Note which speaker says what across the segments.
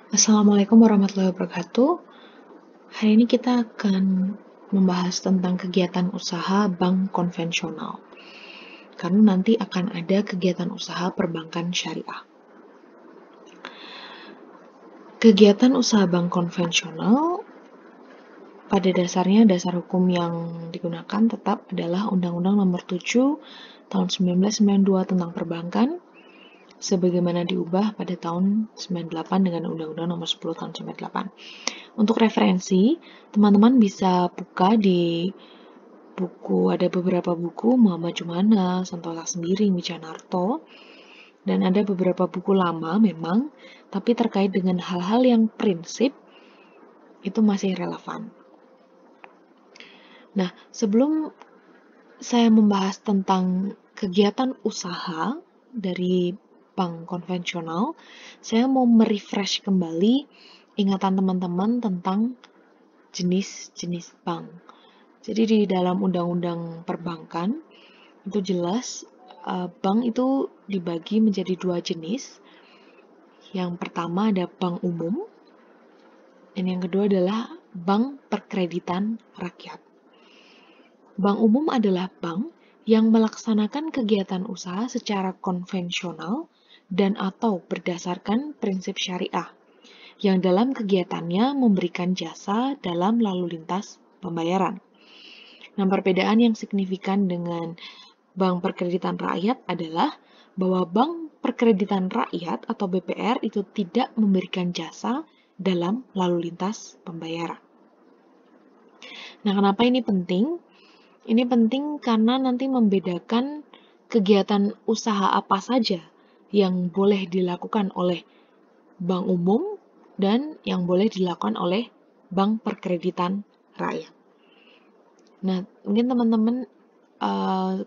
Speaker 1: Assalamualaikum warahmatullahi wabarakatuh. Hari ini kita akan membahas tentang kegiatan usaha bank konvensional. Karena nanti akan ada kegiatan usaha perbankan syariah. Kegiatan usaha bank konvensional pada dasarnya dasar hukum yang digunakan tetap adalah Undang-Undang Nomor 7 Tahun 1992 tentang perbankan sebagaimana diubah pada tahun 98 dengan Undang-Undang Nomor 10 Tahun 98. Untuk referensi, teman-teman bisa buka di buku, ada beberapa buku Muhammad Jumana, Santosa Sembiring, Wijanarto, dan ada beberapa buku lama memang, tapi terkait dengan hal-hal yang prinsip itu masih relevan. Nah, sebelum saya membahas tentang kegiatan usaha dari bank konvensional, saya mau merefresh kembali ingatan teman-teman tentang jenis-jenis bank. Jadi di dalam undang-undang perbankan itu jelas bank itu dibagi menjadi dua jenis. Yang pertama ada bank umum dan yang kedua adalah bank perkreditan rakyat. Bank umum adalah bank yang melaksanakan kegiatan usaha secara konvensional dan atau berdasarkan prinsip syariah yang dalam kegiatannya memberikan jasa dalam lalu lintas pembayaran. Nah, perbedaan yang signifikan dengan bank perkreditan rakyat adalah bahwa bank perkreditan rakyat atau BPR itu tidak memberikan jasa dalam lalu lintas pembayaran. Nah, kenapa ini penting? Ini penting karena nanti membedakan kegiatan usaha apa saja yang boleh dilakukan oleh bank umum dan yang boleh dilakukan oleh bank perkreditan rakyat. Nah, mungkin teman-teman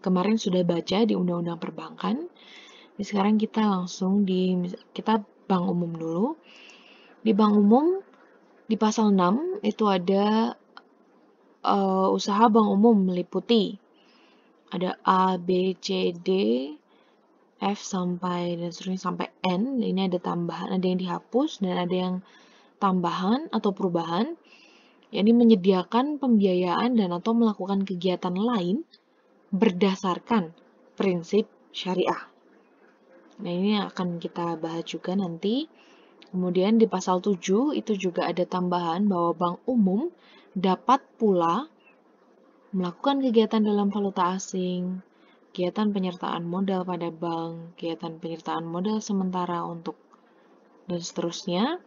Speaker 1: kemarin sudah baca di Undang-Undang Perbankan. Jadi sekarang kita langsung kita bank umum dulu. Di bank umum di pasal 6 itu ada usaha bank umum meliputi ada A, B, C, D, F sampai dan seterusnya sampai N. Ini ada tambahan, ada yang dihapus dan ada yang tambahan atau perubahan. Yakni menyediakan pembiayaan dan atau melakukan kegiatan lain berdasarkan prinsip syariah. Nah, ini akan kita bahas juga nanti. Kemudian di pasal 7 itu juga ada tambahan bahwa bank umum dapat pula melakukan kegiatan dalam valuta asing, kegiatan penyertaan modal pada bank, kegiatan penyertaan modal sementara untuk dan seterusnya.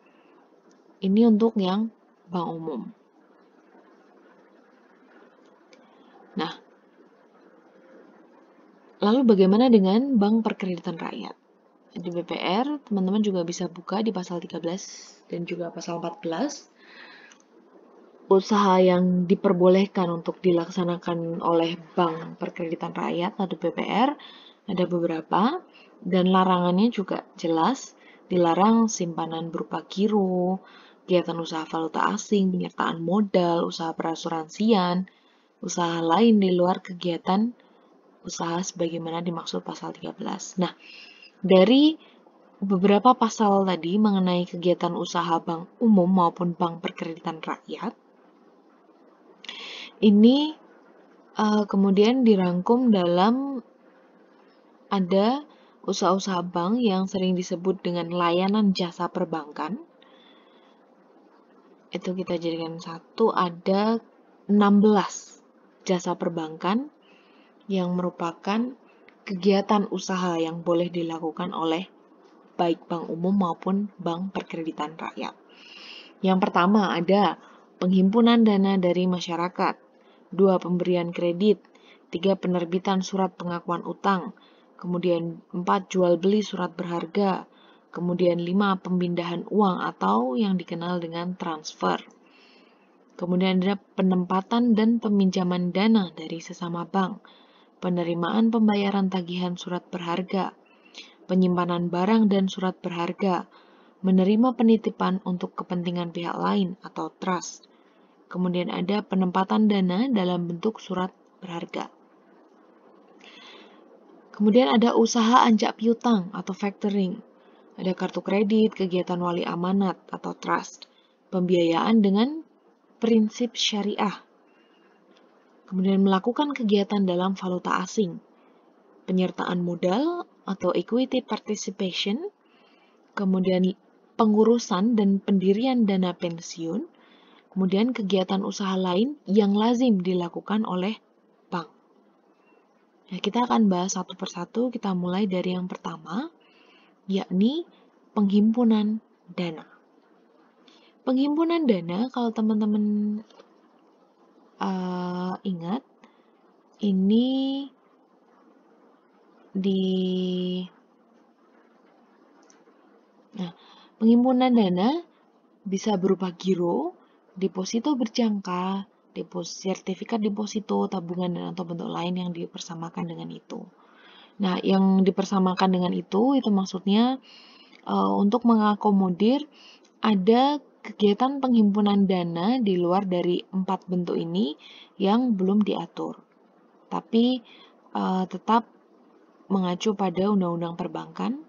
Speaker 1: Ini untuk yang bank umum. Nah, lalu bagaimana dengan bank perkreditan rakyat? Di BPR, teman-teman juga bisa buka di pasal 13 dan juga pasal 14. Usaha yang diperbolehkan untuk dilaksanakan oleh bank perkreditan rakyat atau BPR ada beberapa dan larangannya juga jelas. Dilarang simpanan berupa giro, kegiatan usaha valuta asing, penyertaan modal, usaha perasuransian, usaha lain di luar kegiatan usaha sebagaimana dimaksud pasal 13. Nah, dari beberapa pasal tadi mengenai kegiatan usaha bank umum maupun bank perkreditan rakyat, ini kemudian dirangkum dalam ada usaha-usaha bank yang sering disebut dengan layanan jasa perbankan. Itu kita jadikan satu, ada 16 jasa perbankan yang merupakan kegiatan usaha yang boleh dilakukan oleh baik bank umum maupun bank perkreditan rakyat. Yang pertama ada penghimpunan dana dari masyarakat, 2 pemberian kredit, 3 penerbitan surat pengakuan utang, kemudian 4 jual beli surat berharga, kemudian 5 pemindahan uang atau yang dikenal dengan transfer. Kemudian ada penempatan dan peminjaman dana dari sesama bank, penerimaan pembayaran tagihan surat berharga, penyimpanan barang dan surat berharga, menerima penitipan untuk kepentingan pihak lain atau trust. Kemudian ada penempatan dana dalam bentuk surat berharga. Kemudian ada usaha anjak piutang atau factoring. Ada kartu kredit, kegiatan wali amanat atau trust, pembiayaan dengan prinsip syariah, kemudian melakukan kegiatan dalam valuta asing, penyertaan modal atau equity participation, kemudian pengurusan dan pendirian dana pensiun, kemudian kegiatan usaha lain yang lazim dilakukan oleh bank. Nah, kita akan bahas satu persatu, kita mulai dari yang pertama, yakni penghimpunan dana. Penghimpunan dana, kalau teman-teman ingat, ini penghimpunan dana bisa berupa giro, deposito berjangka, sertifikat deposito, tabungan, dan atau bentuk lain yang dipersamakan dengan itu. Nah, yang dipersamakan dengan itu maksudnya untuk mengakomodir ada kegiatan penghimpunan dana di luar dari 4 bentuk ini yang belum diatur, tapi tetap mengacu pada Undang-Undang Perbankan.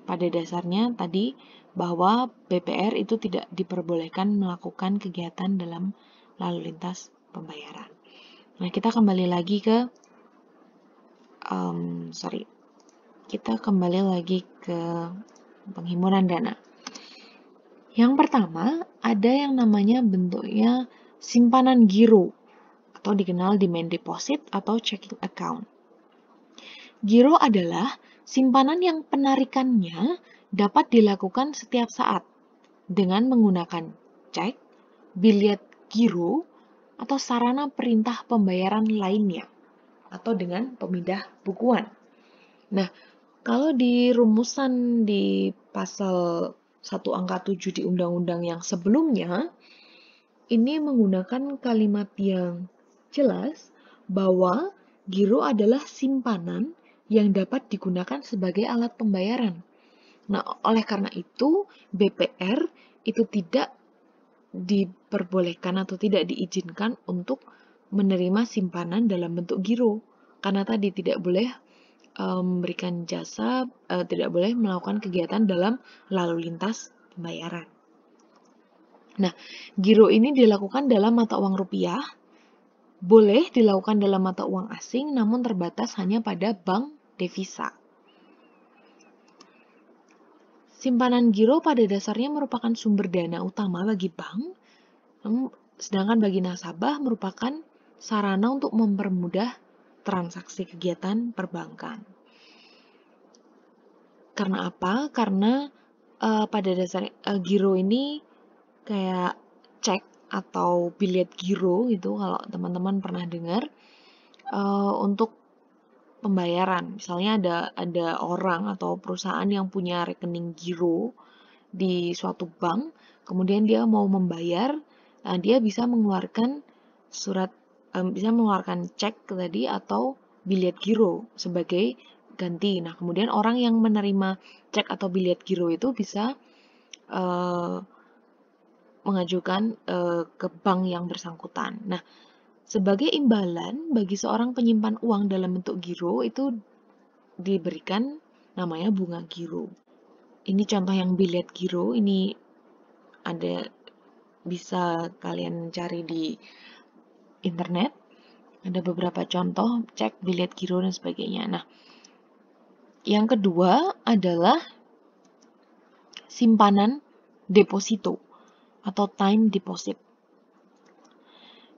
Speaker 1: Pada dasarnya tadi bahwa BPR itu tidak diperbolehkan melakukan kegiatan dalam lalu lintas pembayaran. Nah, kita kembali lagi ke penghimpunan dana. Yang pertama, ada yang namanya bentuknya simpanan giro atau dikenal demand deposit atau checking account. Giro adalah simpanan yang penarikannya dapat dilakukan setiap saat dengan menggunakan cek, biliet giro, atau sarana perintah pembayaran lainnya, atau dengan pemindah bukuan. Nah, kalau di rumusan di pasal 1 angka 7 di undang-undang yang sebelumnya, ini menggunakan kalimat yang jelas bahwa giro adalah simpanan yang dapat digunakan sebagai alat pembayaran. Nah, oleh karena itu, BPR itu tidak diperbolehkan atau tidak diizinkan untuk menerima simpanan dalam bentuk giro. Karena tadi tidak boleh memberikan jasa, tidak boleh melakukan kegiatan dalam lalu lintas pembayaran. Nah, giro ini dilakukan dalam mata uang rupiah, boleh dilakukan dalam mata uang asing, namun terbatas hanya pada bank devisa. Simpanan giro pada dasarnya merupakan sumber dana utama bagi bank, sedangkan bagi nasabah merupakan sarana untuk mempermudah transaksi kegiatan perbankan. Karena apa? Karena pada dasarnya giro ini kayak cek atau biliet giro itu, kalau teman-teman pernah dengar, untuk pembayaran. Misalnya ada orang atau perusahaan yang punya rekening giro di suatu bank, kemudian dia mau membayar, dia bisa mengeluarkan bisa mengeluarkan cek tadi atau biliet giro sebagai ganti. Nah, kemudian orang yang menerima cek atau biliet giro itu bisa mengajukan ke bank yang bersangkutan. Nah, sebagai imbalan bagi seorang penyimpan uang dalam bentuk giro itu diberikan namanya bunga giro. Ini contoh yang biliet giro, ini ada, bisa kalian cari di internet. Ada beberapa contoh cek, biliet giro, dan sebagainya. Nah, yang kedua adalah simpanan deposito atau time deposit.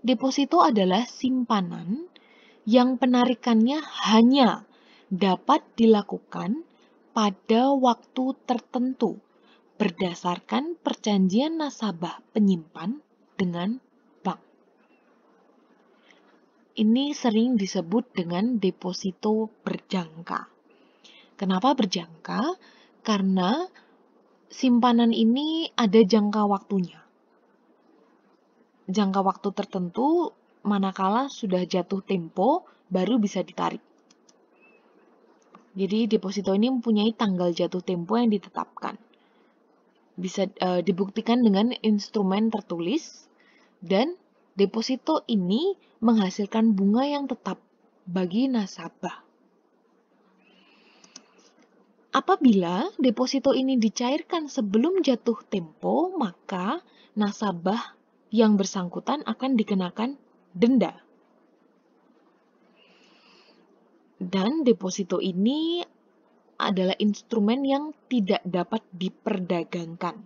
Speaker 1: Deposito adalah simpanan yang penarikannya hanya dapat dilakukan pada waktu tertentu berdasarkan perjanjian nasabah penyimpan dengan bank. Ini sering disebut dengan deposito berjangka. Kenapa berjangka? Karena simpanan ini ada jangka waktunya. Jangka waktu tertentu, manakala sudah jatuh tempo baru bisa ditarik. Jadi deposito ini mempunyai tanggal jatuh tempo yang ditetapkan. Bisa dibuktikan dengan instrumen tertulis, dan deposito ini menghasilkan bunga yang tetap bagi nasabah. Apabila deposito ini dicairkan sebelum jatuh tempo, maka nasabah yang bersangkutan akan dikenakan denda. Dan deposito ini adalah instrumen yang tidak dapat diperdagangkan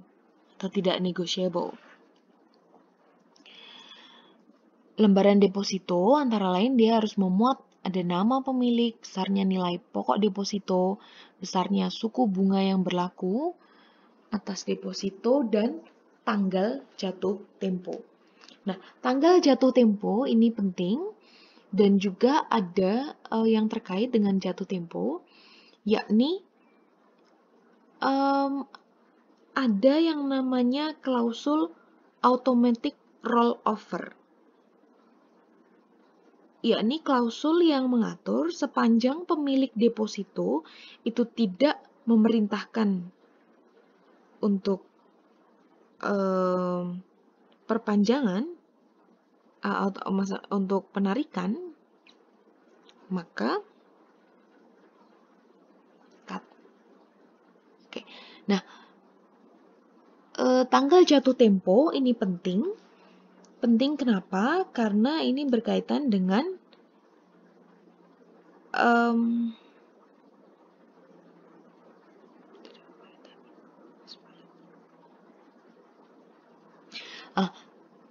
Speaker 1: atau tidak negotiable. Lembaran deposito antara lain dia harus memuat ada nama pemilik, besarnya nilai pokok deposito, besarnya suku bunga yang berlaku atas deposito, dan tanggal jatuh tempo. Nah, tanggal jatuh tempo ini penting, dan juga ada yang terkait dengan jatuh tempo, yakni ada yang namanya klausul automatic rollover, yakni klausul yang mengatur sepanjang pemilik deposito itu tidak memerintahkan untuk perpanjangan atau untuk penarikan, maka Oke. Nah, tanggal jatuh tempo ini penting. Penting kenapa? Karena ini berkaitan dengan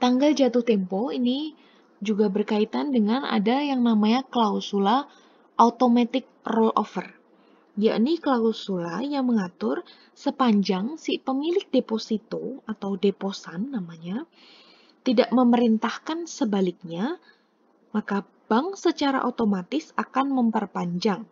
Speaker 1: tanggal jatuh tempo ini juga berkaitan dengan ada yang namanya klausula automatic rollover, yakni klausula yang mengatur sepanjang si pemilik deposito atau deposan namanya tidak memerintahkan sebaliknya, maka bank secara otomatis akan memperpanjang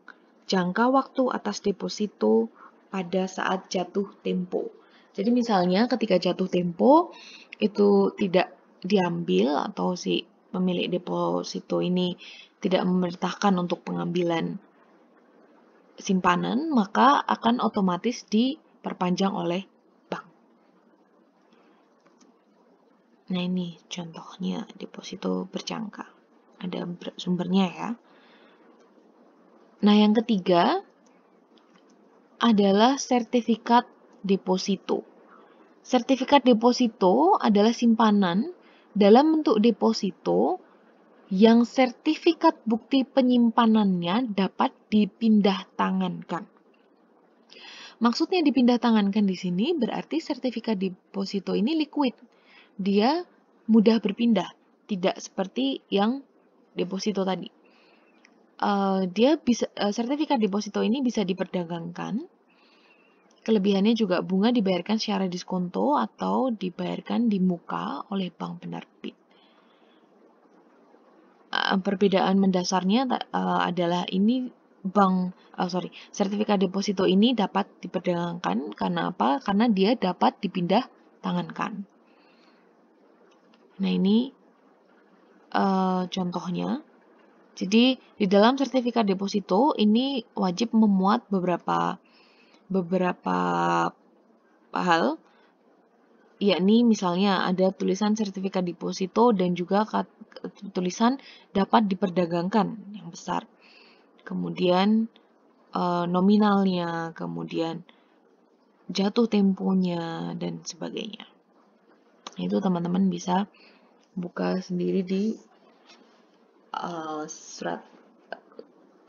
Speaker 1: jangka waktu atas deposito pada saat jatuh tempo. Jadi misalnya ketika jatuh tempo itu tidak diambil atau si pemilik deposito ini tidak memerintahkan untuk pengambilan simpanan, maka akan otomatis diperpanjang oleh bank. Nah, ini contohnya deposito berjangka. Ada sumbernya ya. Nah, yang ketiga adalah sertifikat deposito. Sertifikat deposito adalah simpanan dalam bentuk deposito yang sertifikat bukti penyimpanannya dapat dipindah tangankan. Maksudnya dipindah tangankan di sini berarti sertifikat deposito ini liquid. Dia mudah berpindah, tidak seperti yang deposito tadi. Sertifikat deposito ini bisa diperdagangkan. Kelebihannya juga bunga dibayarkan secara diskonto atau dibayarkan di muka oleh bank penerbit. Perbedaan mendasarnya adalah ini sertifikat deposito ini dapat diperdagangkan karena apa? Karena dia dapat dipindah tangankan. Nah, ini contohnya. Jadi di dalam sertifikat deposito ini wajib memuat beberapa hal, yakni misalnya ada tulisan sertifikat deposito dan juga tulisan dapat diperdagangkan yang besar. Kemudian nominalnya, kemudian jatuh temponya, dan sebagainya. Itu teman-teman bisa buka sendiri di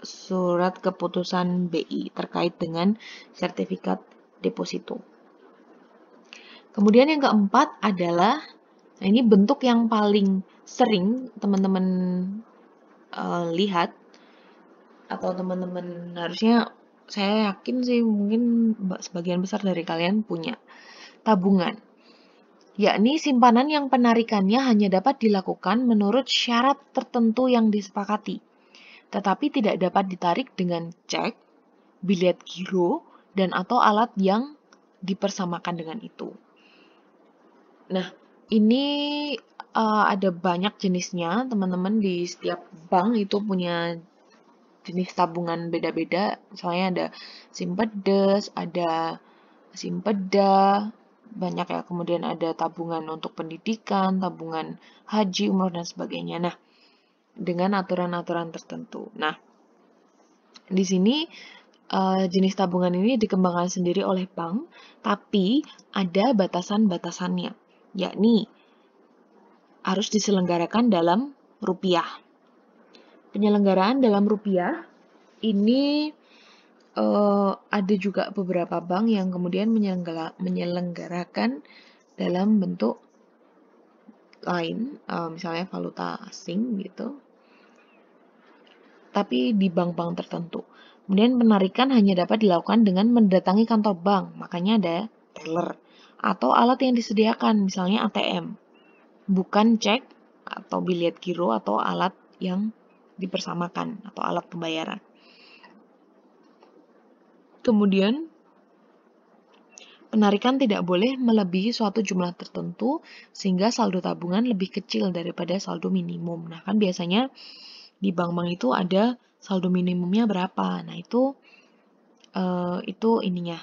Speaker 1: surat keputusan BI terkait dengan sertifikat deposito. Kemudian yang keempat adalah, nah ini bentuk yang paling sering teman-teman lihat, atau teman-teman harusnya, saya yakin sih mungkin sebagian besar dari kalian punya, tabungan. Yakni simpanan yang penarikannya hanya dapat dilakukan menurut syarat tertentu yang disepakati, tetapi tidak dapat ditarik dengan cek, bilet giro, dan atau alat yang dipersamakan dengan itu. Nah, ini ada banyak jenisnya, teman-teman. Di setiap bank itu punya jenis tabungan beda-beda. Misalnya ada Simpedes, ada Simpeda, banyak ya. Kemudian ada tabungan untuk pendidikan, tabungan haji, umroh, dan sebagainya. Nah, dengan aturan-aturan tertentu. Nah, di sini jenis tabungan ini dikembangkan sendiri oleh bank, tapi ada batasan-batasannya, yakni harus diselenggarakan dalam rupiah. Penyelenggaraan dalam rupiah ini ada juga beberapa bank yang kemudian menyelenggarakan dalam bentuk lain, misalnya valuta asing gitu, tapi di bank-bank tertentu. Kemudian penarikan hanya dapat dilakukan dengan mendatangi kantor bank, makanya ada teller atau alat yang disediakan, misalnya ATM, bukan cek atau bilet giro atau alat yang dipersamakan atau alat pembayaran. Kemudian penarikan tidak boleh melebihi suatu jumlah tertentu sehingga saldo tabungan lebih kecil daripada saldo minimum. Nah, kan biasanya di bank-bank itu ada saldo minimumnya berapa. Nah, itu ininya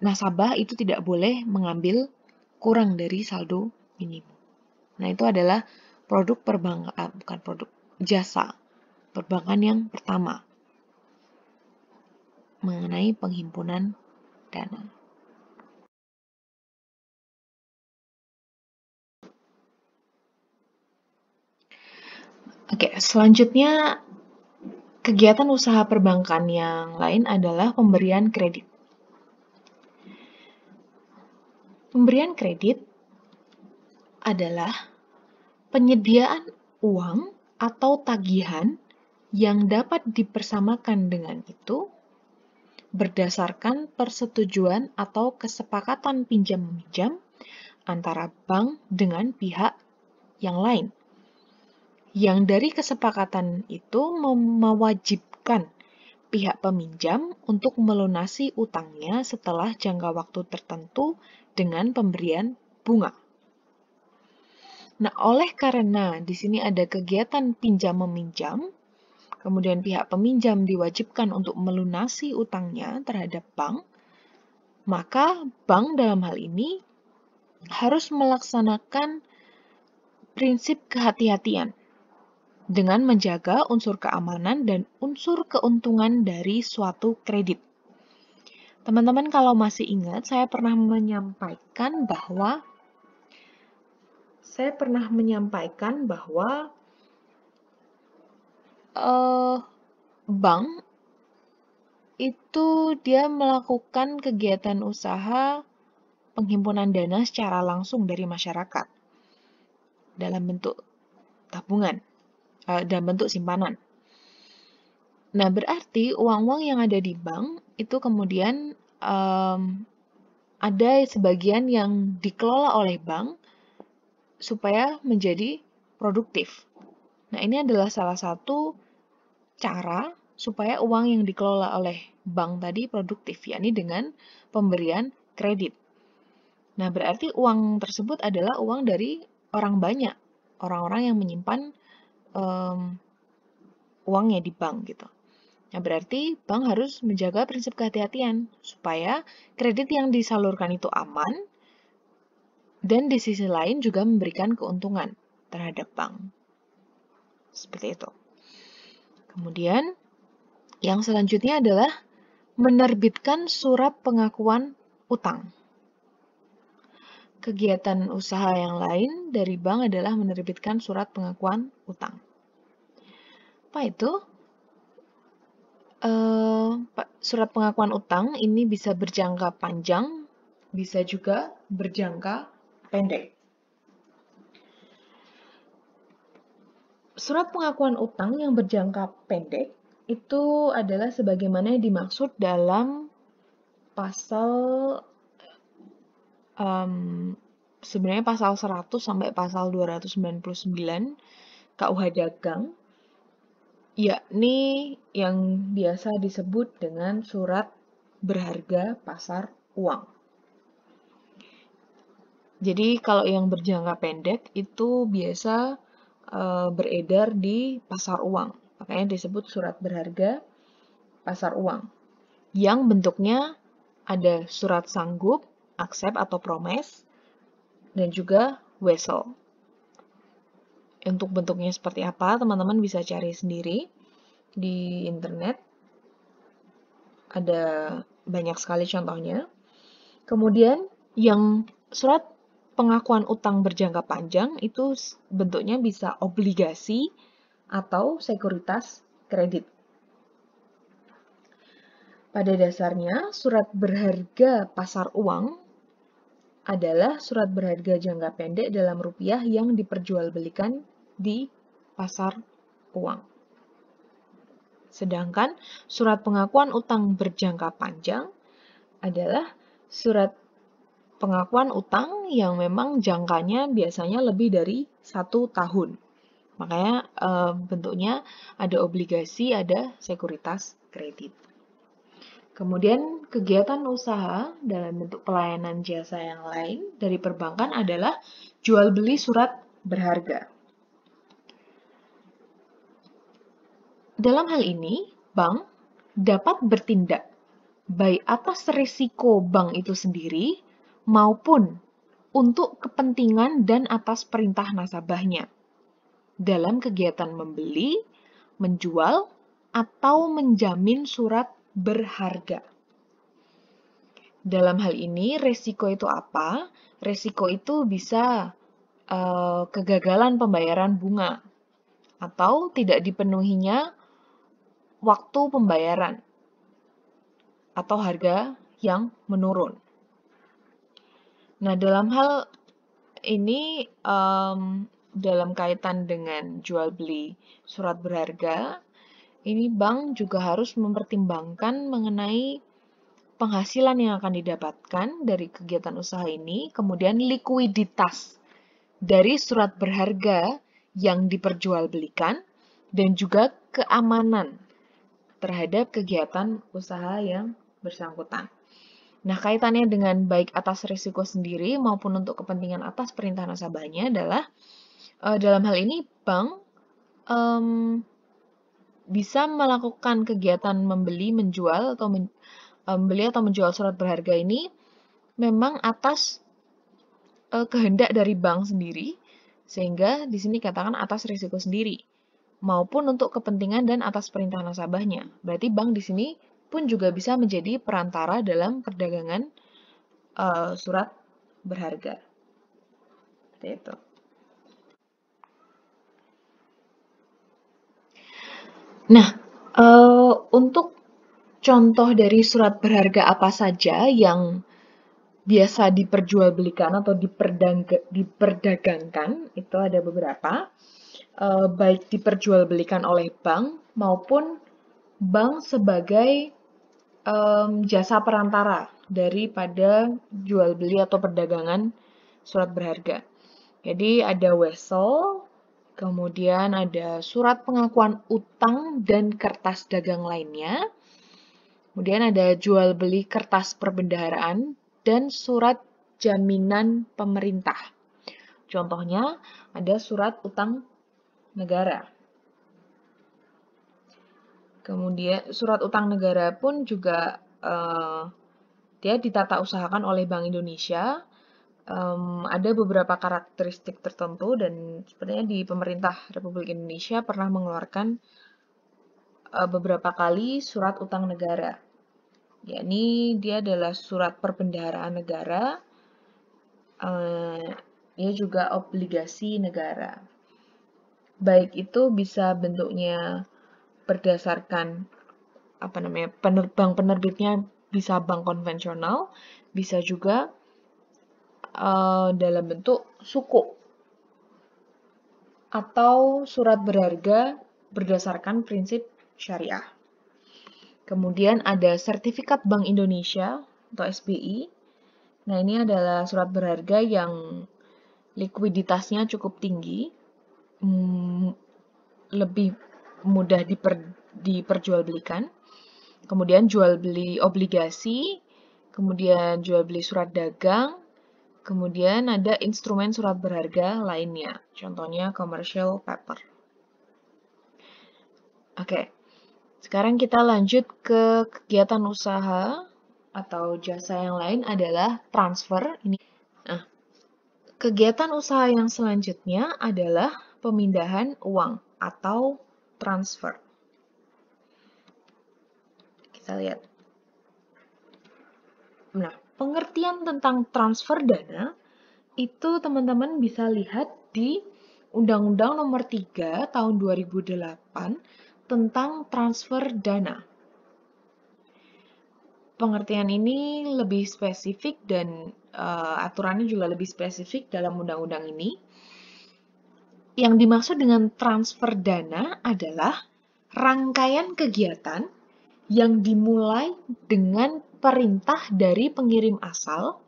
Speaker 1: nasabah itu tidak boleh mengambil kurang dari saldo minimum. Nah, itu adalah produk perbankan, bukan produk, jasa perbankan yang pertama mengenai penghimpunan dana. Oke, selanjutnya kegiatan usaha perbankan yang lain adalah pemberian kredit. Pemberian kredit adalah penyediaan uang atau tagihan yang dapat dipersamakan dengan itu berdasarkan persetujuan atau kesepakatan pinjam-meminjam antara bank dengan pihak yang lain. Yang dari kesepakatan itu mewajibkan pihak peminjam untuk melunasi utangnya setelah jangka waktu tertentu dengan pemberian bunga. Nah, oleh karena di sini ada kegiatan pinjam-meminjam, kemudian pihak peminjam diwajibkan untuk melunasi utangnya terhadap bank, maka bank dalam hal ini harus melaksanakan prinsip kehati-hatian dengan menjaga unsur keamanan dan unsur keuntungan dari suatu kredit. Teman-teman kalau masih ingat, saya pernah menyampaikan bahwa bank itu dia melakukan kegiatan usaha penghimpunan dana secara langsung dari masyarakat dalam bentuk tabungan, dalam bentuk simpanan. Nah, berarti uang-uang yang ada di bank itu kemudian ada sebagian yang dikelola oleh bank supaya menjadi produktif. Nah, ini adalah salah satu cara supaya uang yang dikelola oleh bank tadi produktif, yakni dengan pemberian kredit. Nah, berarti uang tersebut adalah uang dari orang banyak, orang-orang yang menyimpan uangnya di bank gitu. Nah, berarti bank harus menjaga prinsip kehati-hatian supaya kredit yang disalurkan itu aman dan di sisi lain juga memberikan keuntungan terhadap bank. Seperti itu. Kemudian, yang selanjutnya adalah menerbitkan surat pengakuan utang. Kegiatan usaha yang lain dari bank adalah menerbitkan surat pengakuan utang. Apa itu? Surat pengakuan utang ini bisa berjangka panjang, bisa juga berjangka pendek. Surat pengakuan utang yang berjangka pendek itu adalah sebagaimana dimaksud dalam pasal sebenarnya pasal 100 sampai pasal 299 KUH Dagang, yakni yang biasa disebut dengan surat berharga pasar uang. Jadi kalau yang berjangka pendek itu biasa beredar di pasar uang, makanya disebut surat berharga pasar uang, yang bentuknya ada surat sanggup, accept atau promise, dan juga wesel. Untuk bentuknya seperti apa, teman-teman bisa cari sendiri. di internet. Ada banyak sekali contohnya. Kemudian yang surat pengakuan utang berjangka panjang itu bentuknya bisa obligasi atau sekuritas kredit. Pada dasarnya, surat berharga pasar uang adalah surat berharga jangka pendek dalam rupiah yang diperjualbelikan di pasar uang. Sedangkan surat pengakuan utang berjangka panjang adalah surat pengakuan utang yang memang jangkanya biasanya lebih dari 1 tahun. Makanya bentuknya ada obligasi, ada sekuritas kredit. Kemudian kegiatan usaha dalam bentuk pelayanan jasa yang lain dari perbankan adalah jual beli surat berharga. Dalam hal ini, bank dapat bertindak baik atas risiko bank itu sendiri maupun untuk kepentingan dan atas perintah nasabahnya dalam kegiatan membeli, menjual, atau menjamin surat berharga. Dalam hal ini, resiko itu apa? Resiko itu bisa kegagalan pembayaran bunga atau tidak dipenuhinya waktu pembayaran atau harga yang menurun. Nah, dalam hal ini dalam kaitan dengan jual beli surat berharga, ini bank juga harus mempertimbangkan mengenai penghasilan yang akan didapatkan dari kegiatan usaha ini, kemudian likuiditas dari surat berharga yang diperjualbelikan, dan juga keamanan terhadap kegiatan usaha yang bersangkutan. Nah, kaitannya dengan baik atas risiko sendiri maupun untuk kepentingan atas perintah nasabahnya adalah dalam hal ini bank bisa melakukan kegiatan membeli, menjual, atau membeli atau menjual surat berharga ini memang atas kehendak dari bank sendiri, sehingga di sini katakan atas risiko sendiri, maupun untuk kepentingan dan atas perintah nasabahnya. Berarti bank di sini pun juga bisa menjadi perantara dalam perdagangan surat berharga. Seperti itu. Nah, untuk contoh dari surat berharga apa saja yang biasa diperjualbelikan atau diperdagangkan, itu ada beberapa, baik diperjualbelikan oleh bank maupun bank sebagai jasa perantara daripada jual beli atau perdagangan surat berharga. Jadi ada wesel, kemudian ada surat pengakuan utang dan kertas dagang lainnya. Kemudian ada jual beli kertas perbendaharaan dan surat jaminan pemerintah. Contohnya ada surat utang negara. Kemudian surat utang negara pun juga dia ditata usahakan oleh Bank Indonesia. Ada beberapa karakteristik tertentu dan sebenarnya di pemerintah Republik Indonesia pernah mengeluarkan beberapa kali surat utang negara. Yakni dia adalah surat perbendaharaan negara, dia juga obligasi negara. Baik itu bisa bentuknya berdasarkan bank penerbitnya bisa bank konvensional, bisa juga dalam bentuk sukuk atau surat berharga berdasarkan prinsip syariah. Kemudian ada sertifikat Bank Indonesia atau SBI. Nah, ini adalah surat berharga yang likuiditasnya cukup tinggi, lebih mudah diperjualbelikan. Kemudian jual beli obligasi, kemudian jual beli surat dagang, kemudian ada instrumen surat berharga lainnya, contohnya commercial paper. Oke, sekarang kita lanjut ke kegiatan usaha atau jasa yang lain adalah transfer. Nah, kegiatan usaha yang selanjutnya adalah pemindahan uang atau transfer. Kita lihat. Nah, pengertian tentang transfer dana itu teman-teman bisa lihat di Undang-Undang Nomor 3 Tahun 2008 tentang transfer dana. Pengertian ini lebih spesifik dan aturannya juga lebih spesifik dalam undang-undang ini. Yang dimaksud dengan transfer dana adalah rangkaian kegiatan yang dimulai dengan perintah dari pengirim asal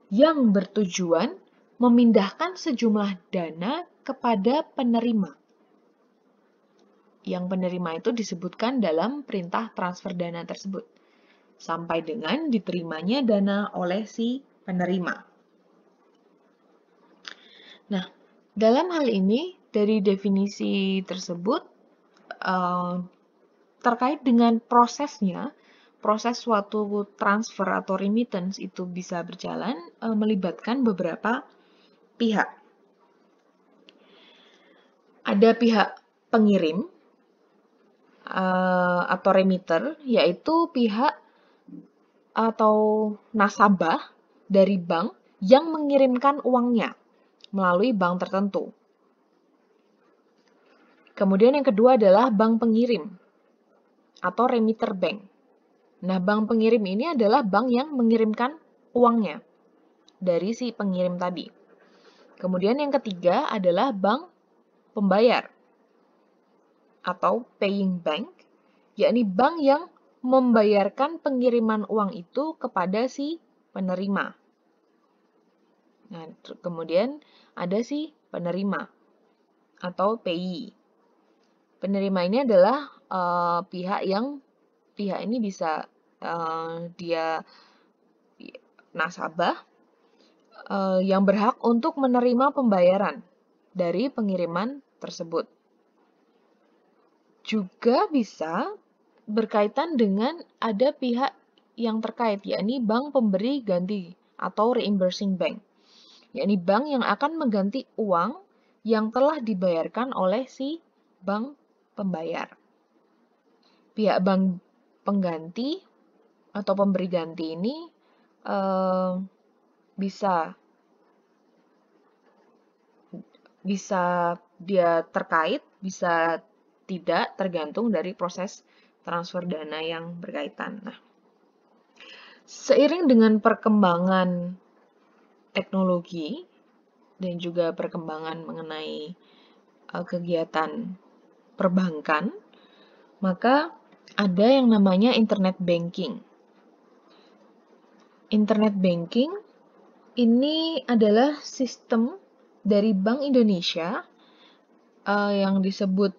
Speaker 1: yang bertujuan memindahkan sejumlah dana kepada penerima. Yang penerima itu disebutkan dalam perintah transfer dana tersebut, sampai dengan diterimanya dana oleh si penerima. Nah, dalam hal ini, dari definisi tersebut, terkait dengan prosesnya, proses suatu transfer atau remittance itu bisa berjalan melibatkan beberapa pihak. Ada pihak pengirim atau remitter, yaitu pihak atau nasabah dari bank yang mengirimkan uangnya melalui bank tertentu. Kemudian yang kedua adalah bank pengirim atau remitter bank. Nah, bank pengirim ini adalah bank yang mengirimkan uangnya dari si pengirim tadi. Kemudian yang ketiga adalah bank pembayar atau paying bank, yakni bank yang membayarkan pengiriman uang itu kepada si penerima. Nah, kemudian ada si penerima atau payee. Penerima ini adalah pihak ini bisa dia nasabah yang berhak untuk menerima pembayaran dari pengiriman tersebut. Juga bisa berkaitan dengan ada pihak yang terkait, yakni bank pemberi ganti atau reimbursing bank, yakni bank yang akan mengganti uang yang telah dibayarkan oleh si bank pembayar. Pihak bank pengganti atau pemberi ganti ini bisa dia terkait, bisa tidak, tergantung dari proses transfer dana yang berkaitan. Nah, seiring dengan perkembangan teknologi dan juga perkembangan mengenai kegiatan perbankan, maka ada yang namanya internet banking. Internet banking ini adalah sistem dari Bank Indonesia yang disebut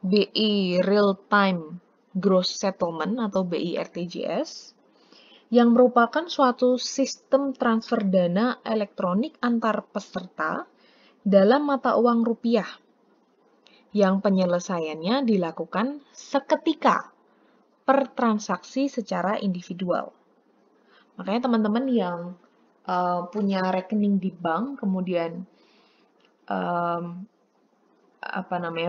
Speaker 1: BI Real Time Gross Settlement atau BI RTGS, yang merupakan suatu sistem transfer dana elektronik antar peserta dalam mata uang rupiah, yang penyelesaiannya dilakukan seketika per transaksi secara individual. Makanya teman-teman yang punya rekening di bank, kemudian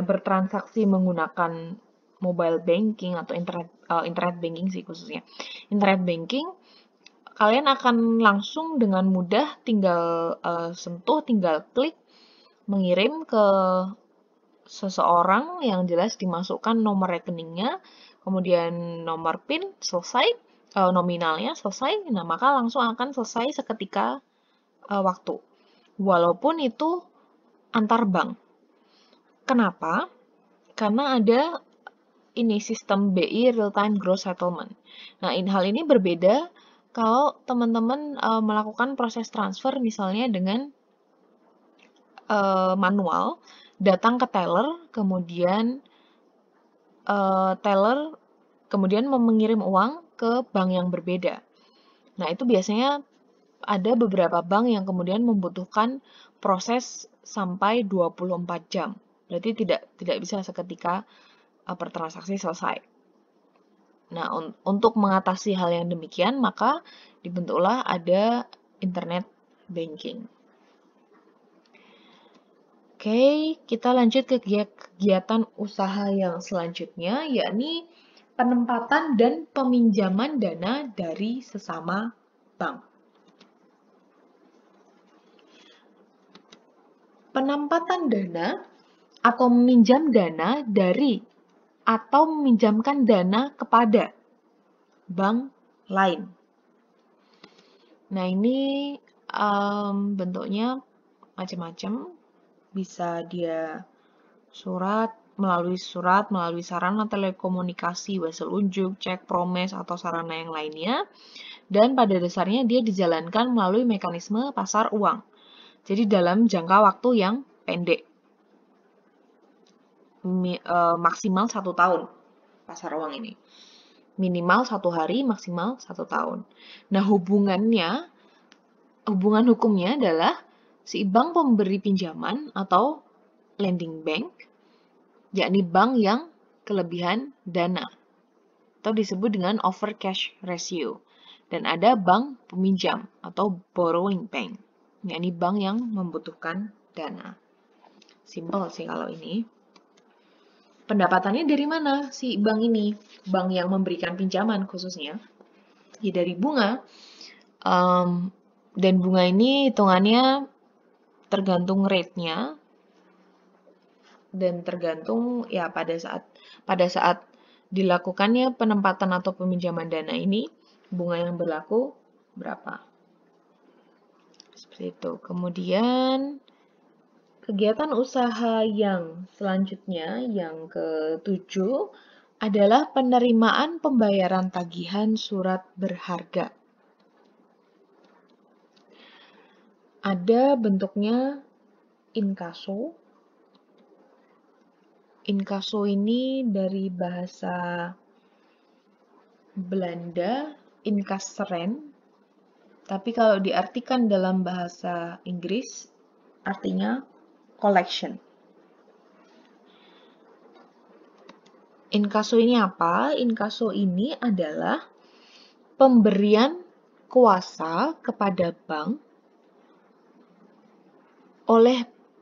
Speaker 1: bertransaksi menggunakan mobile banking atau internet banking sih khususnya. Internet banking, kalian akan langsung dengan mudah tinggal sentuh, tinggal klik, mengirim ke seseorang yang jelas dimasukkan nomor rekeningnya, kemudian nomor PIN, selesai, nominalnya selesai, nah maka langsung akan selesai seketika waktu. Walaupun itu antar bank. Kenapa? Karena ada ini sistem BI Real Time Gross Settlement. Nah, hal ini berbeda kalau teman-teman melakukan proses transfer misalnya dengan manual, datang ke teller, kemudian teller mengirim uang ke bank yang berbeda. Nah, itu biasanya ada beberapa bank yang kemudian membutuhkan proses sampai 24 jam. Berarti tidak bisa seketika pertransaksi selesai. Nah, untuk mengatasi hal yang demikian, maka dibentuklah ada internet banking. Oke, kita lanjut ke kegiatan usaha yang selanjutnya, yakni penempatan dan peminjaman dana dari sesama bank. Penempatan dana atau meminjam dana dari atau meminjamkan dana kepada bank lain. Nah, ini bentuknya macam-macam. Bisa dia melalui sarana telekomunikasi, wesel unjuk, cek, promes, atau sarana yang lainnya. Dan pada dasarnya dia dijalankan melalui mekanisme pasar uang. Jadi dalam jangka waktu yang pendek. Maksimal 1 tahun pasar uang ini. Minimal 1 hari, maksimal 1 tahun. Nah, hubungan hukumnya adalah si bank pemberi pinjaman atau lending bank, yakni bank yang kelebihan dana, atau disebut dengan over cash ratio. Dan ada bank peminjam atau borrowing bank, yakni bank yang membutuhkan dana. Simple sih kalau ini. Pendapatannya dari mana si bank ini? Bank yang memberikan pinjaman khususnya. Ya dari bunga. Dan bunga ini hitungannya tergantung rate-nya. Dan tergantung ya pada saat dilakukannya penempatan atau peminjaman dana ini, bunga yang berlaku berapa. Seperti itu. Kemudian kegiatan usaha yang selanjutnya, yang ke-7, adalah penerimaan pembayaran tagihan surat berharga. Ada bentuknya inkaso. Inkaso ini dari bahasa Belanda, inkasseren, tapi kalau diartikan dalam bahasa Inggris, artinya collection. Inkaso ini apa? Inkaso ini adalah pemberian kuasa kepada bank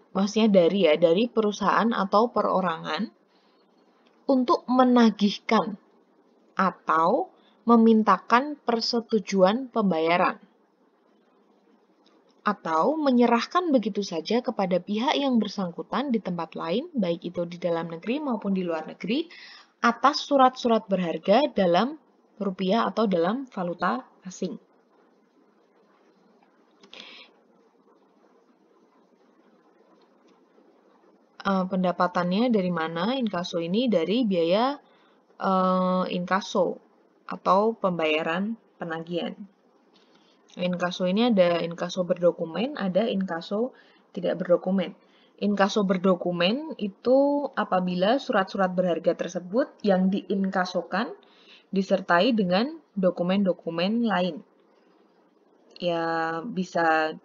Speaker 1: maksudnya dari perusahaan atau perorangan untuk menagihkan atau memintakan persetujuan pembayaran, atau menyerahkan begitu saja kepada pihak yang bersangkutan di tempat lain, baik itu di dalam negeri maupun di luar negeri, atas surat-surat berharga dalam rupiah atau dalam valuta asing. Pendapatannya dari mana inkaso ini? Dari biaya inkaso atau pembayaran penagihan. Inkaso ini ada inkaso berdokumen, ada inkaso tidak berdokumen. Inkaso berdokumen itu apabila surat-surat berharga tersebut yang diinkasokan disertai dengan dokumen-dokumen lain. Ya, bisa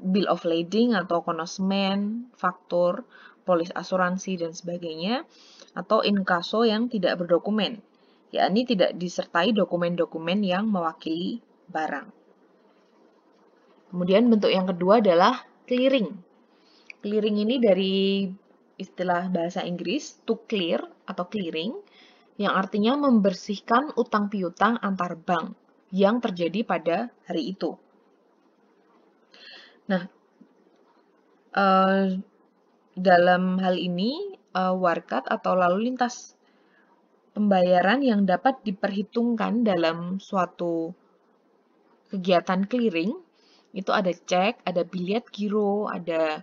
Speaker 1: bill of lading atau konosmen, faktur, polis asuransi, dan sebagainya, atau inkaso yang tidak berdokumen, yakni tidak disertai dokumen-dokumen yang mewakili barang. Kemudian bentuk yang kedua adalah clearing. Clearing ini dari istilah bahasa Inggris to clear atau clearing, yang artinya membersihkan utang piutang antar bank yang terjadi pada hari itu. Nah, dalam hal ini, warkat atau lalu lintas pembayaran yang dapat diperhitungkan dalam suatu kegiatan clearing, itu ada cek, ada biliet giro, ada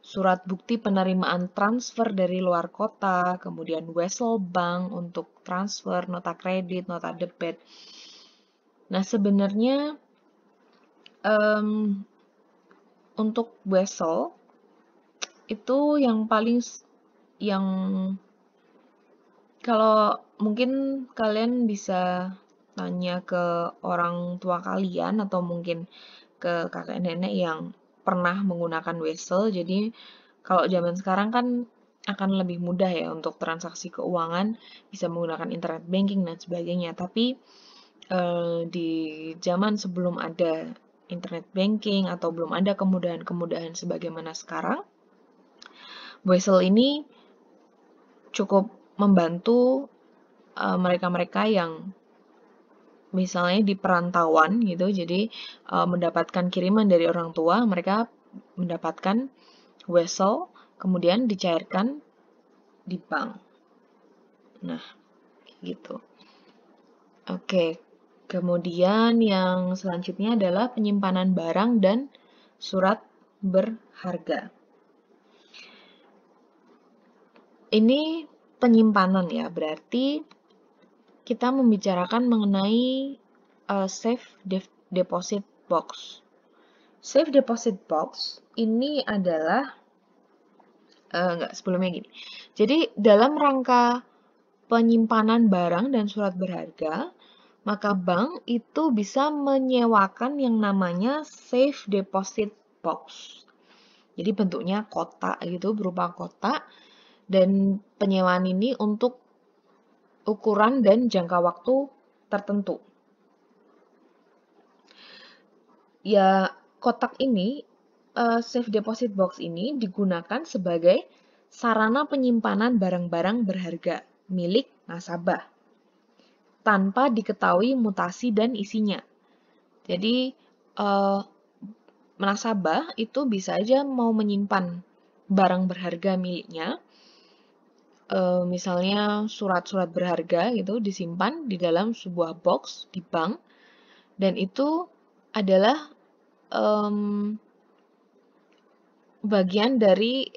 Speaker 1: surat bukti penerimaan transfer dari luar kota, kemudian wesel bank untuk transfer, nota kredit, nota debit. Nah, sebenarnya untuk wesel itu yang kalau mungkin kalian bisa tanya ke orang tua kalian atau mungkin ke kakek nenek yang pernah menggunakan wesel. Jadi kalau zaman sekarang kan akan lebih mudah ya untuk transaksi keuangan, bisa menggunakan internet banking dan sebagainya. Tapi di zaman sebelum ada internet banking atau belum ada kemudahan-kemudahan sebagaimana sekarang, wesel ini cukup membantu mereka-mereka yang misalnya di perantauan gitu, jadi mendapatkan kiriman dari orang tua, mereka mendapatkan wesel, kemudian dicairkan di bank. Nah, gitu. Oke, kemudian yang selanjutnya adalah penyimpanan barang dan surat berharga. Ini penyimpanan ya, berarti kita membicarakan mengenai safe deposit box. Safe deposit box ini adalah sebelumnya gini. Jadi dalam rangka penyimpanan barang dan surat berharga, maka bank itu bisa menyewakan yang namanya safe deposit box. Jadi bentuknya kotak gitu, berupa kotak, dan penyewaan ini untuk ukuran dan jangka waktu tertentu. Ya, kotak ini, safe deposit box ini digunakan sebagai sarana penyimpanan barang-barang berharga milik nasabah tanpa diketahui mutasi dan isinya. Jadi, nasabah itu bisa aja mau menyimpan barang berharga miliknya, misalnya surat-surat berharga gitu disimpan di dalam sebuah box di bank, dan itu adalah bagian dari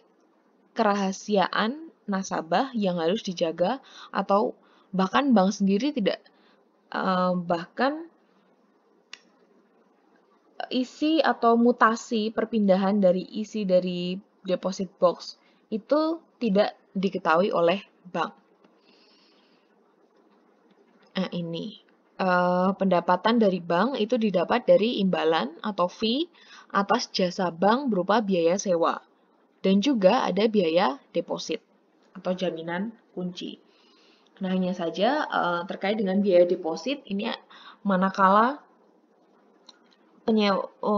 Speaker 1: kerahasiaan nasabah yang harus dijaga, atau bahkan bank sendiri tidak, bahkan isi atau mutasi perpindahan dari isi dari deposit box itu tidak diketahui oleh bank. Nah, ini pendapatan dari bank itu didapat dari imbalan atau fee atas jasa bank berupa biaya sewa, dan juga ada biaya deposit atau jaminan kunci. Nah, hanya saja terkait dengan biaya deposit ini, manakala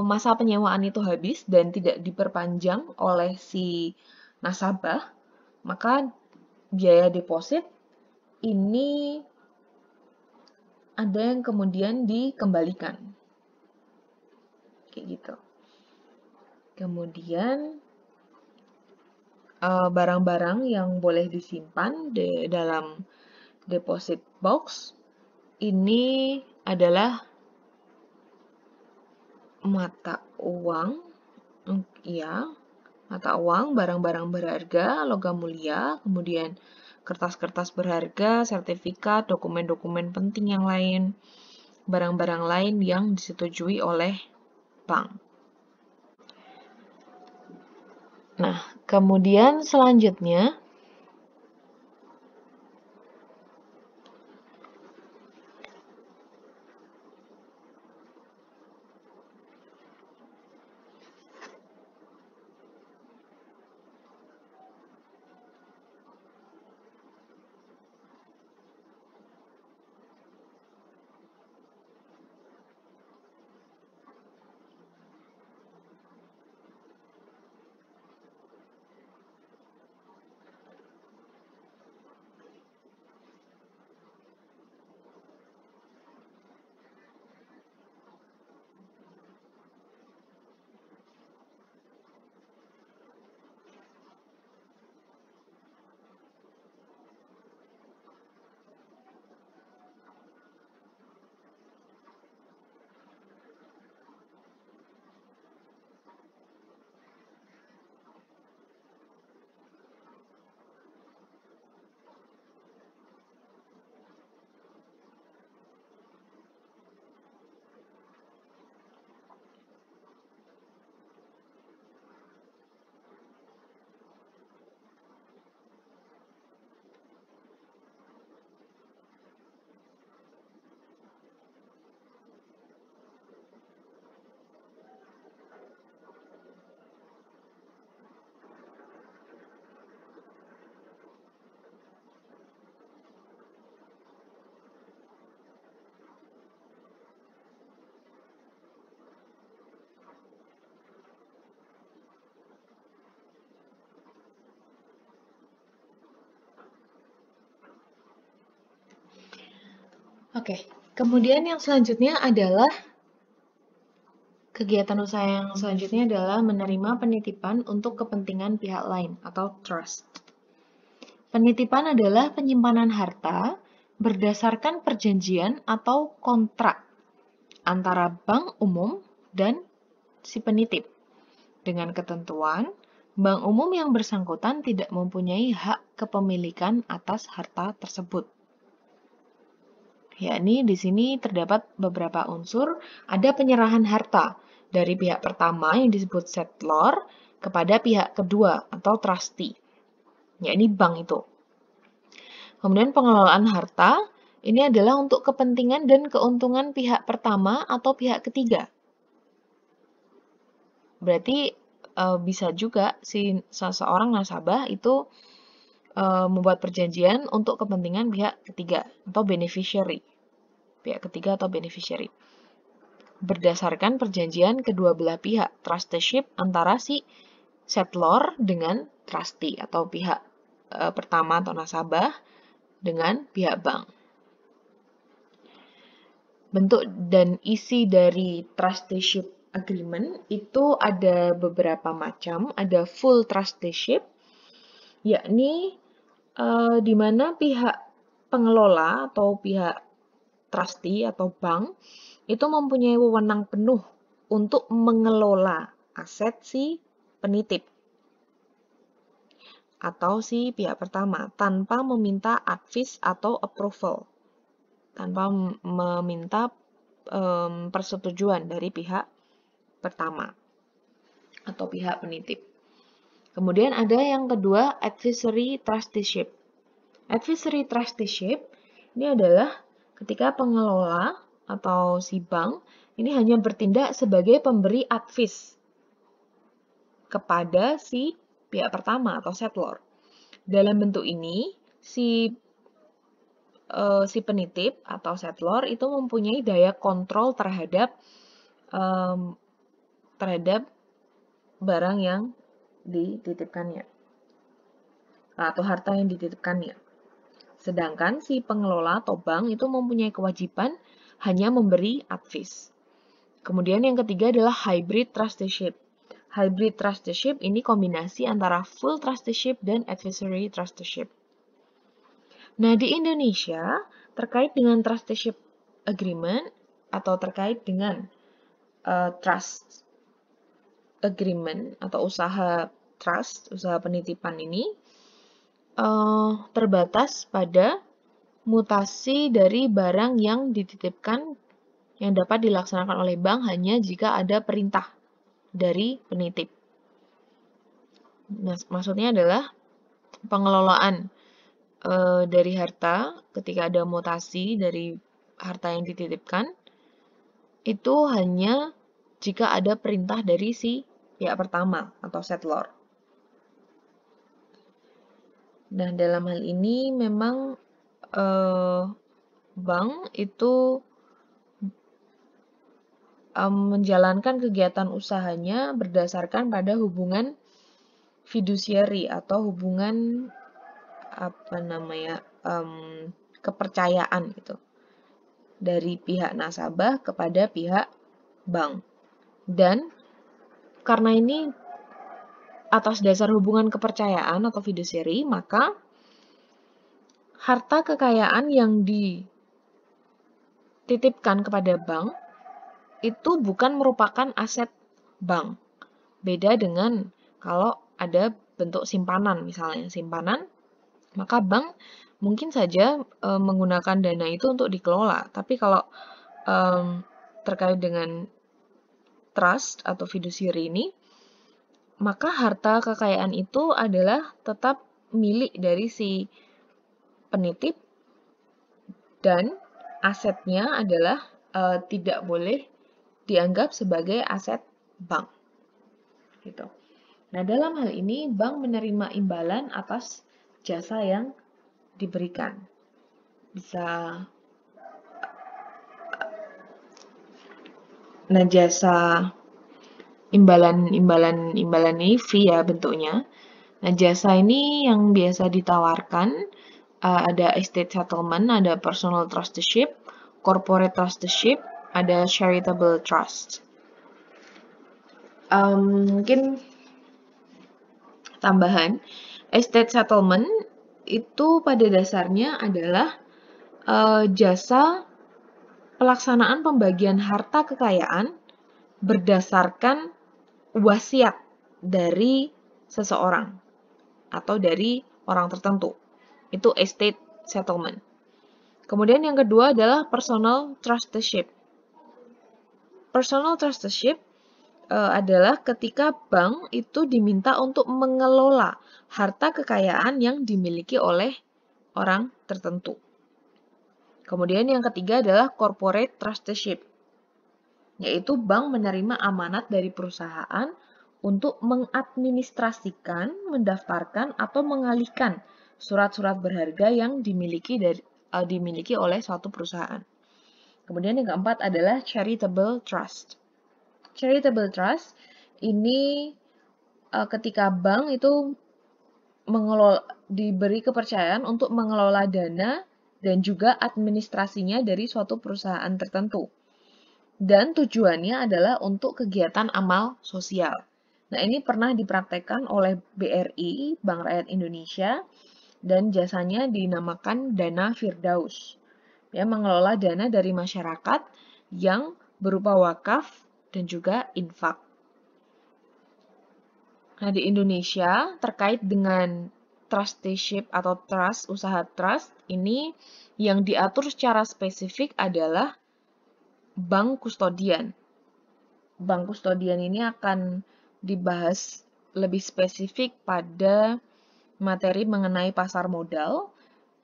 Speaker 1: masa penyewaan itu habis dan tidak diperpanjang oleh si nasabah, maka biaya deposit ini ada yang kemudian dikembalikan. Kayak gitu. Kemudian barang-barang yang boleh disimpan dalam deposit box ini adalah mata uang, ya, mata uang, barang-barang berharga, logam mulia, kemudian kertas-kertas berharga, sertifikat, dokumen-dokumen penting yang lain, barang-barang lain yang disetujui oleh bank. Nah, kemudian selanjutnya Oke, kemudian yang selanjutnya adalah kegiatan usaha yang selanjutnya adalah menerima penitipan untuk kepentingan pihak lain atau trust. Penitipan adalah penyimpanan harta berdasarkan perjanjian atau kontrak antara bank umum dan si penitip. Dengan ketentuan, bank umum yang bersangkutan tidak mempunyai hak kepemilikan atas harta tersebut. Yakni di sini terdapat beberapa unsur, ada penyerahan harta dari pihak pertama yang disebut settlor kepada pihak kedua atau trustee, yakni bank itu. Kemudian pengelolaan harta, ini adalah untuk kepentingan dan keuntungan pihak pertama atau pihak ketiga. Berarti bisa juga si seseorang nasabah itu membuat perjanjian untuk kepentingan pihak ketiga atau beneficiary. Pihak ketiga atau beneficiary. Berdasarkan perjanjian kedua belah pihak, trusteeship antara si settlor dengan trustee atau pihak pertama atau nasabah dengan pihak bank. Bentuk dan isi dari trusteeship agreement itu ada beberapa macam. Ada full trusteeship, yakni di mana pihak pengelola atau pihak trustee atau bank itu mempunyai wewenang penuh untuk mengelola aset si penitip atau si pihak pertama tanpa meminta advice atau approval, tanpa meminta persetujuan dari pihak pertama atau pihak penitip. Kemudian ada yang kedua, advisory trusteeship. Advisory trusteeship ini adalah ketika pengelola atau si bank ini hanya bertindak sebagai pemberi advice kepada si pihak pertama atau settlor. Dalam bentuk ini, si penitip atau settlor itu mempunyai daya kontrol terhadap barang yang dititipkannya atau harta yang dititipkannya. Sedangkan si pengelola atau bank itu mempunyai kewajiban hanya memberi advice. Kemudian yang ketiga adalah hybrid trusteeship. Hybrid trusteeship ini kombinasi antara full trusteeship dan advisory trusteeship. Nah, di Indonesia terkait dengan trusteeship agreement atau terkait dengan trust agreement atau usaha trust, usaha penitipan ini terbatas pada mutasi dari barang yang dititipkan yang dapat dilaksanakan oleh bank hanya jika ada perintah dari penitip. Nah, maksudnya adalah pengelolaan dari harta ketika ada mutasi dari harta yang dititipkan itu hanya jika ada perintah dari si pihak pertama atau settlor. Nah, dalam hal ini memang bank itu menjalankan kegiatan usahanya berdasarkan pada hubungan fiduciary atau hubungan kepercayaan gitu dari pihak nasabah kepada pihak bank. Dan karena ini atas dasar hubungan kepercayaan atau fiduciary, maka harta kekayaan yang dititipkan kepada bank itu bukan merupakan aset bank. Beda dengan kalau ada bentuk simpanan, misalnya simpanan, maka bank mungkin saja menggunakan dana itu untuk dikelola. Tapi kalau terkait dengan trust atau fiduciary ini, maka harta kekayaan itu adalah tetap milik dari si penitip dan asetnya adalah tidak boleh dianggap sebagai aset bank. Gitu. Nah, dalam hal ini bank menerima imbalan atas jasa yang diberikan. Jasa imbalan ini fee ya bentuknya. Nah, jasa ini yang biasa ditawarkan ada estate settlement, ada personal trusteeship, corporate trusteeship, ada charitable trust. Mungkin tambahan, estate settlement itu pada dasarnya adalah jasa pelaksanaan pembagian harta kekayaan berdasarkan wasiat dari seseorang atau dari orang tertentu. Itu estate settlement. Kemudian yang kedua adalah personal trusteeship. Personal trusteeship adalah ketika bank itu diminta untuk mengelola harta kekayaan yang dimiliki oleh orang tertentu. Kemudian yang ketiga adalah corporate trusteeship, yaitu bank menerima amanat dari perusahaan untuk mengadministrasikan, mendaftarkan, atau mengalihkan surat-surat berharga yang dimiliki oleh suatu perusahaan. Kemudian yang keempat adalah charitable trust. Charitable trust ini ketika bank itu diberi kepercayaan untuk mengelola dana dan juga administrasinya dari suatu perusahaan tertentu. Dan tujuannya adalah untuk kegiatan amal sosial. Nah, ini pernah dipraktekkan oleh BRI, Bank Rakyat Indonesia, dan jasanya dinamakan Dana Firdaus. Ya, mengelola dana dari masyarakat yang berupa wakaf dan juga infak. Nah, di Indonesia, terkait dengan trusteeship atau trust, usaha trust, ini yang diatur secara spesifik adalah bank kustodian. Bank kustodian ini akan dibahas lebih spesifik pada materi mengenai pasar modal.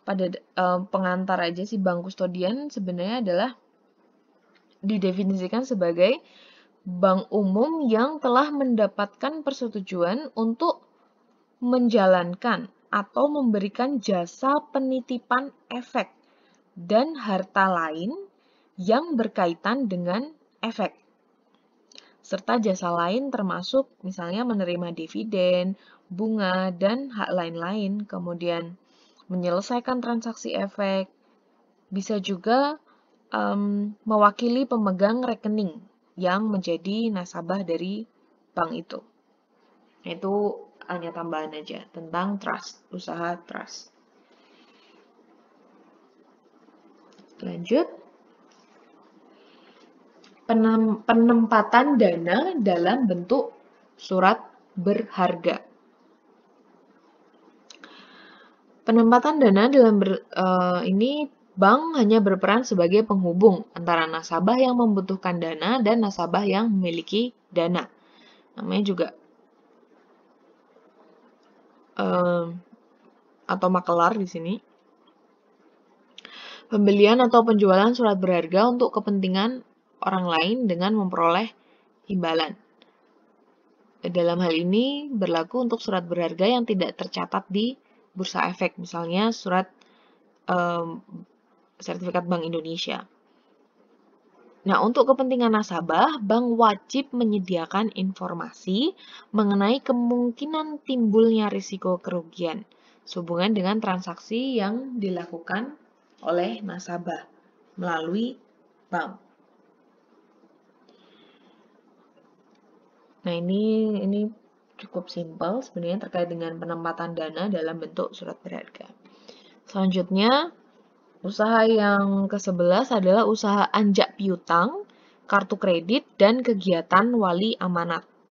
Speaker 1: Pada pengantar aja sih, bank kustodian sebenarnya adalah didefinisikan sebagai bank umum yang telah mendapatkan persetujuan untuk menjalankan atau memberikan jasa penitipan efek dan harta lain yang berkaitan dengan efek, serta jasa lain termasuk misalnya menerima dividen, bunga, dan hak lain-lain, kemudian menyelesaikan transaksi efek, bisa juga mewakili pemegang rekening yang menjadi nasabah dari bank itu. Itu hanya tambahan aja tentang trust, usaha trust. Lanjut. Penempatan dana dalam bentuk surat berharga. Penempatan dana dalam ini bank hanya berperan sebagai penghubung antara nasabah yang membutuhkan dana dan nasabah yang memiliki dana. Namanya juga atau makelar di sini. Pembelian atau penjualan surat berharga untuk kepentingan orang lain dengan memperoleh imbalan. Dalam hal ini berlaku untuk surat berharga yang tidak tercatat di bursa efek, misalnya surat sertifikat Bank Indonesia. Nah, untuk kepentingan nasabah, bank wajib menyediakan informasi mengenai kemungkinan timbulnya risiko kerugian sehubungan dengan transaksi yang dilakukan oleh nasabah melalui bank. Nah, ini cukup simpel sebenarnya terkait dengan penempatan dana dalam bentuk surat berharga. Selanjutnya, usaha yang ke-11 adalah usaha anjak piutang, kartu kredit, dan kegiatan wali amanat.